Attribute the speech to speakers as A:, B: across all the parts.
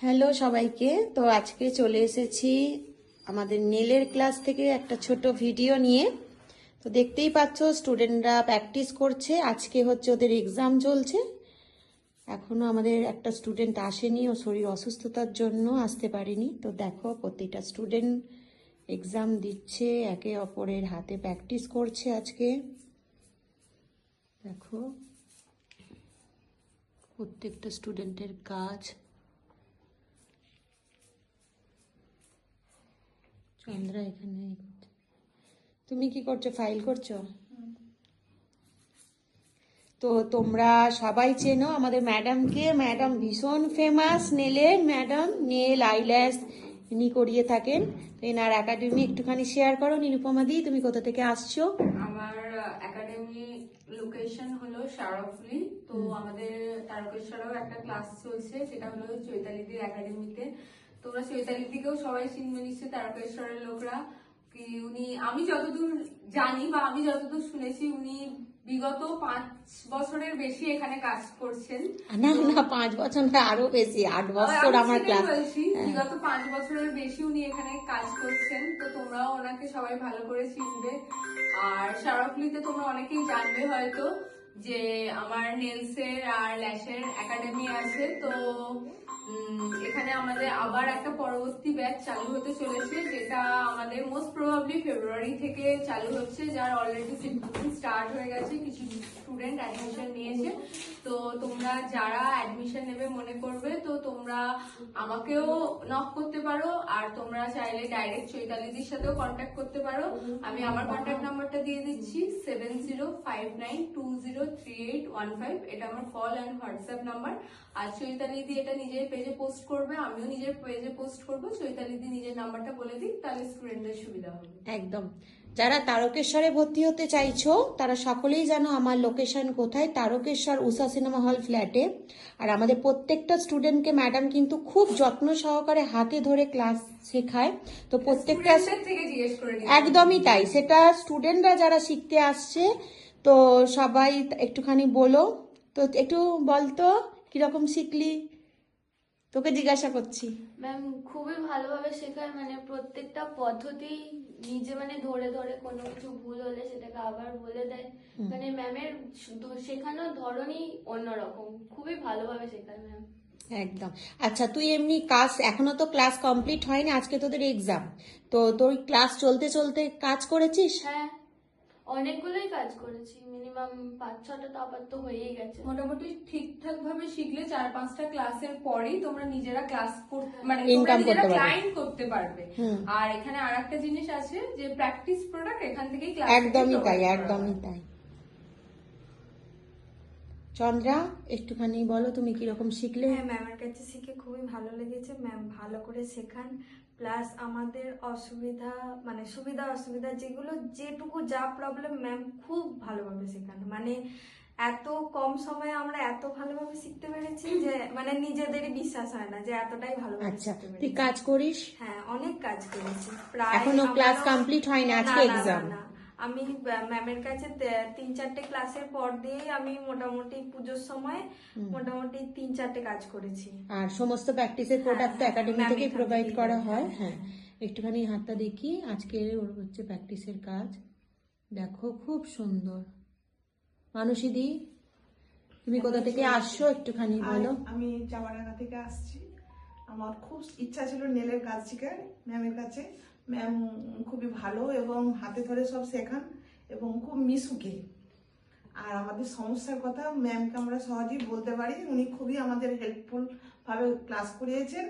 A: Hello সবাইকে। তো আজকে চলে এসেছি আমাদের নেলের ক্লাস থেকে একটা ছোট ভিডিও নিয়ে। তো দেখতেই পাচ্ছ স্টুডেন্টরা প্র্যাকটিস করছে। আজকে হচ্ছে ওদের এক্সাম চলছে। এখনো আমাদের একটা স্টুডেন্ট আসেনি, ও শরীর অসুস্থতার জন্য আসতে পারেনি। তো দেখো প্রত্যেকটা স্টুডেন্ট এক্সাম দিচ্ছে, একে অপরের হাতে প্র্যাকটিস করছে আজকে। দেখো প্রত্যেকটা স্টুডেন্টের কাজ। চন্দ্রা এখানে তুমি কি করছো? ফাইল করছো? তো তোমরা সবাই চেনো আমাদের ম্যাডামকে। ম্যাডাম ভীষণ ফেমাস নেলের ম্যাডাম, নেল আইল্যাশ ইনি করিয়ে থাকেন। তো এনার একাডেমি একটুখানি শেয়ার করো। নিরুপমা দি, তুমি কোথা থেকে আসছো?
B: আমার একাডেমি লোকেশন হলো শারফলি। তো আমাদের তারকেশ্বরেও একটা ক্লাস চলছে, সেটা হলো চৈতালিদির একাডেমিতে। তোমরা চৈতালিদিকেও সবাই চিনবে নিশ্চয়ই, তারকেশ্বরের লোকরা। কি উনি, আমি যতদূর জানি বা আমি যতদূর শুনেছি, উনি বিগত 5 বছরের বেশি এখানে কাজ করছেন।
A: না না, 5 বছর না, আরো বেশি, 8 বছর আমার ক্লাস।
B: বলছি বিগত 5 বছরের বেশি উনি এখানে কাজ করছেন। তো তোমরাও ওনাকে সবাই ভালো করে চিনবে। আর শারফলিতে তোমরা অনেকেই জানবে হয়তো যে আমার নেলসের আর ল্যাশের একাডেমি আছে। তো এখানে আমাদের আবার একটা পরবর্তী ব্যাচ চালু হতে চলেছে, যেটা আমাদের মোস্ট প্রবাবলি ফেব্রুয়ারি থেকে চালু হচ্ছে, যার অলরেডি স্টার্ট হয়ে গেছে। কিছু স্টুডেন্ট অ্যাডমিশন নিয়েছে। তো তোমরা যারা অ্যাডমিশন নেবে মনে করবে, তো তোমরা আমাকেও নক করতে পারো। আর তোমরা চাইলে ডাইরেক্ট চৈতালিদির সাথেও কন্ট্যাক্ট করতে পারো। আমি আমার কন্ট্যাক্ট নাম্বারটা দিয়ে দিচ্ছি, 7059203815। এটা আমার কল অ্যান্ড হোয়াটসঅ্যাপ নাম্বার। আর চৈতালিদি এটা নিজের পেজে পোস্ট করবে, আমিও নিজের পেজে পোস্ট করবো। চৈতালিদি নিজের নাম্বারটা বলে দিই, তাহলে স্টুডেন্টদের সুবিধা হবে।
A: একদম। যারা তারকেশ্বরে ভর্তি হতে চাইছো তারা সকলেই জানো আমার লোকেশন কোথায়, তারকেশ্বর উষা সিনেমা হল ফ্ল্যাটে। আর আমাদের প্রত্যেকটা স্টুডেন্টকে ম্যাডাম কিন্তু খুব যত্ন সহকারে হাতে ধরে ক্লাস শেখায়। তো প্রত্যেকটা
B: থেকে জিজ্ঞেস করে
A: একদমই তাই, সেটা স্টুডেন্টরা যারা শিখতে আসছে। তো সবাই একটুখানি বলো তো, একটু বলতো কিরকম শিখলি, তোকে জিজ্ঞাসা করছি।
C: ম্যাম খুবই ভালোভাবে শেখায়, মানে প্রত্যেকটা পদ্ধতি নিজে মানে ধরে ধরে কোনো কিছু ভুল হলে সেটাকে আবার বলে দেয়। মানে ম্যামের শেখানোর ধরনই অন্যরকম, খুবই ভালোভাবে শেখায় ম্যাম।
A: একদম। আচ্ছা, তুই এমনি ক্লাস, এখনো তো ক্লাস কমপ্লিট হয়নি, আজকে তোদের এক্সাম। তো তোর ক্লাস চলতে চলতে কাজ করেছিস?
C: হ্যাঁ, অনেকগুলোই কাজ করেছি, মিনিমাম 5-6টা তো আবার তো হয়েই গেছে।
B: মোটামুটি ঠিকঠাক ভাবে শিখলে 4-5টা ক্লাসের পরেই তোমরা নিজেরা ক্লাস মানে
A: Income করতে পারবে।
B: ক্লায়েন্ট করতে পারবে। আর এখানে আরেকটা জিনিস আছে যে প্র্যাকটিস প্রোডাক্ট এখান থেকেই ক্লাস।
A: একদমই তাই, একদমই তাই। চন্দ্রা, একটুখানি বলো তুমি কিরকম শিখলে?
D: হ্যাঁ, ম্যামের কাছে শিখে খুবই ভালো লেগেছে। ম্যাম ভালো করে শেখান, প্লাস আমাদের অসুবিধা মানে সুবিধা অসুবিধা যেগুলো যেটুকু যা প্রবলেম ম্যাম খুব ভালোভাবে শেখান। মানে এত কম সময়ে আমরা এত ভালোভাবে শিখতে পেরেছি যে মানে নিজেদেরই বিশ্বাস হয় না যে এতটাই ভালোভাবে
A: আচ্ছা,
D: শিখতে
A: তুই
D: পেরেছি।
A: কাজ করিস?
D: হ্যাঁ, অনেক কাজ করেছি। প্রায়
A: এখনো ক্লাস
D: আমারও-
A: কমপ্লিট হয়নি, আজকে
D: না, না,
A: এক্সাম।
D: না, না। আমি ম্যামের কাছে 3-4টে ক্লাসের পর দিয়েই আমি মোটামুটি পুজোর সময় মোটামুটি 3-4টে কাজ করেছি।
A: আর সমস্ত প্র্যাকটিসের প্রোডাক্ট তো
D: হ্যাঁ,
A: একাডেমি
D: ম্যাম
A: থেকে
D: এখান
A: প্রোভাইড
D: থেকেই
A: করা
D: দেয়,
A: হয়।
D: হ্যাঁ।
A: হ্যাঁ, একটুখানি হাতটা দেখি। আজকে ওর হচ্ছে প্র্যাকটিসের কাজ, দেখো খুব সুন্দর। মানসীদি, তুমি কোথা থেকে আসছো একটুখানি বলো।
E: আমি চামারাঙ্গা থেকে আসছি। আমার খুব ইচ্ছা ছিল নেলের কাজ শেখার ম্যামের কাছে। ম্যাম খুবই ভালো এবং হাতে ধরে সব শেখান এবং খুব মিশুকে। আর আমাদের সমস্যার কথা ম্যামকে আমরা সহজেই বলতে পারি। উনি খুবই আমাদের হেল্পফুল ভাবে ক্লাস করিয়েছেন।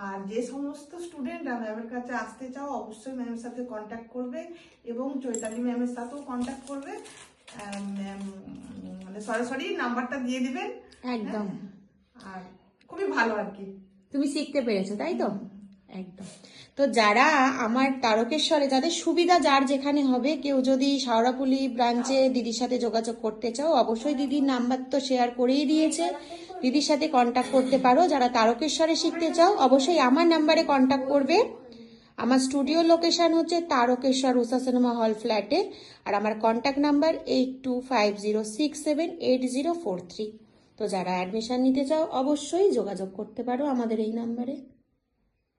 E: আর যে সমস্ত স্টুডেন্টরা ম্যামের কাছে আসতে চাও অবশ্যই ম্যামের সাথে কন্ট্যাক্ট করবে এবং চৈতালি ম্যামের সাথেও কন্ট্যাক্ট করবে। ম্যাম মানে সরাসরি নাম্বারটা দিয়ে দিবেন।
A: একদম।
E: আর খুবই ভালো আর কি।
A: তুমি শিখতে পেরেছো, তাই তো? একদম। তো যারা আমার তারকেশ্বরে, যাদের সুবিধা যার যেখানে হবে, কেউ যদি শাওড়াফুলি ব্রাঞ্চে দিদির সাথে যোগাযোগ করতে চাও, অবশ্যই দিদির নাম্বার তো শেয়ার করেই দিয়েছে, দিদির সাথে কন্ট্যাক্ট করতে পারো। যারা তারকেশ্বরে শিখতে চাও অবশ্যই আমার নাম্বারে কন্ট্যাক্ট করবে। আমার স্টুডিও লোকেশন হচ্ছে তারকেশ্বর উষা সিনেমা হল ফ্ল্যাটে। আর আমার কন্ট্যাক্ট নাম্বার 8250678043। তো যারা অ্যাডমিশন নিতে চাও অবশ্যই যোগাযোগ করতে পারো আমাদের এই নাম্বারে।